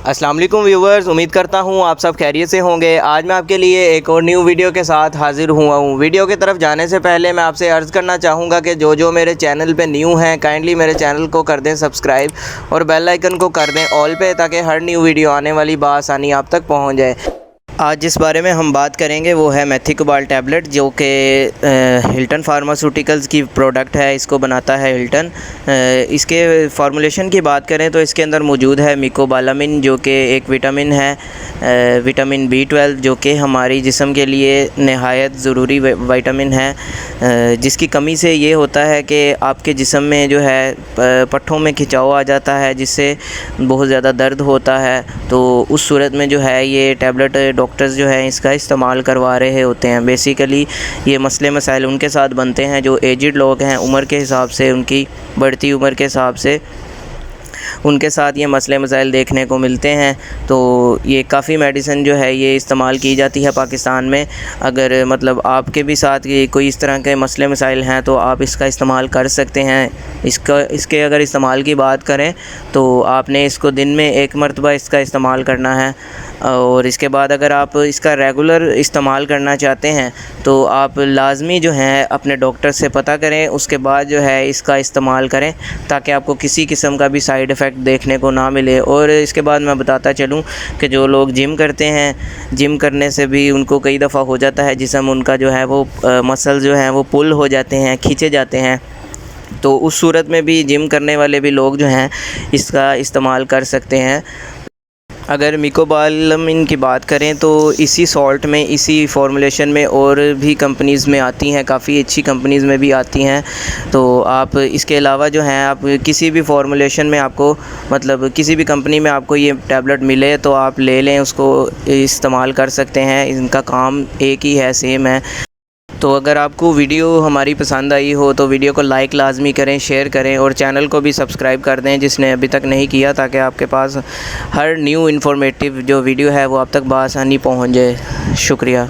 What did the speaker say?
अस्सलाम वालेकुम व्यूवर्स, उम्मीद करता हूँ आप सब खैरियत से होंगे। आज मैं आपके लिए एक और न्यू वीडियो के साथ हाज़िर हुआ हूँ। वीडियो की तरफ जाने से पहले मैं आपसे अर्ज़ करना चाहूँगा कि जो मेरे चैनल पे न्यू हैं काइंडली मेरे चैनल को कर दें सब्सक्राइब और बेल आइकन को कर दें ऑल पे, ताकि हर न्यू वीडियो आने वाली बआसानी आप तक पहुँच जाए। आज जिस बारे में हम बात करेंगे वो है मेथिकोबाल टैबलेट, जो कि हिल्टन फार्मास्यूटिकल्स की प्रोडक्ट है। इसको बनाता है हिल्टन। इसके फार्मूलेशन की बात करें तो इसके अंदर मौजूद है मिकोबालामिन, जो कि एक विटामिन है, विटामिन B12, जो कि हमारी जिस्म के लिए नहायत ज़रूरी विटामिन है, जिसकी कमी से ये होता है कि आपके जिस्म में जो है पट्ठों में खिंचाव आ जाता है, जिससे बहुत ज़्यादा दर्द होता है। तो उस सूरत में जो है ये टैबलेट डॉक्टर्स जो है इसका इस्तेमाल करवा रहे होते हैं। बेसिकली ये मसले मसाइल उनके साथ बनते हैं जो एजिड लोग हैं, उम्र के हिसाब से, उनकी बढ़ती उम्र के हिसाब से उनके साथ ये मसले मसाइल देखने को मिलते हैं। तो ये काफ़ी मेडिसिन जो है ये इस्तेमाल की जाती है पाकिस्तान में। अगर मतलब आपके भी साथ ये कोई इस तरह के मसले मसाइल हैं तो आप इसका इस्तेमाल कर सकते हैं। इसके अगर इस्तेमाल की बात करें तो आपने इसको दिन में एक मरतबा इसका इस्तेमाल करना है, और इसके बाद अगर आप इसका रेगुलर इस्तेमाल करना चाहते हैं तो आप लाजमी जो है अपने डॉक्टर से पता करें, उसके बाद जो है इसका इस्तेमाल करें, ताकि आपको किसी किस्म का भी साइड इफ़ेक्ट देखने को ना मिले। और इसके बाद मैं बताता चलूँ कि जो लोग जिम करते हैं, जिम करने से भी उनको कई दफ़ा हो जाता है जिस्म उनका जो है वो मसल जो है वो पुल हो जाते हैं, खींचे जाते हैं। तो उस सूरत में भी जिम करने वाले भी लोग जो हैं इसका इस्तेमाल कर सकते हैं। अगर मिकोबालामिन की बात करें तो इसी सॉल्ट में, इसी फार्मूलेशन में और भी कंपनीज़ में आती हैं, काफ़ी अच्छी कंपनीज़ में भी आती हैं। तो आप इसके अलावा जो हैं आप किसी भी फार्मूलेशन में आपको मतलब किसी भी कंपनी में आपको ये टैबलेट मिले तो आप ले लें, उसको इस्तेमाल कर सकते हैं। इनका काम एक ही है, सेम है। तो अगर आपको वीडियो हमारी पसंद आई हो तो वीडियो को लाइक लाजमी करें, शेयर करें और चैनल को भी सब्सक्राइब कर दें जिसने अभी तक नहीं किया, ताकि आपके पास हर न्यू इन्फॉर्मेटिव जो वीडियो है वो आप तक बआसानी पहुंच जाए। शुक्रिया।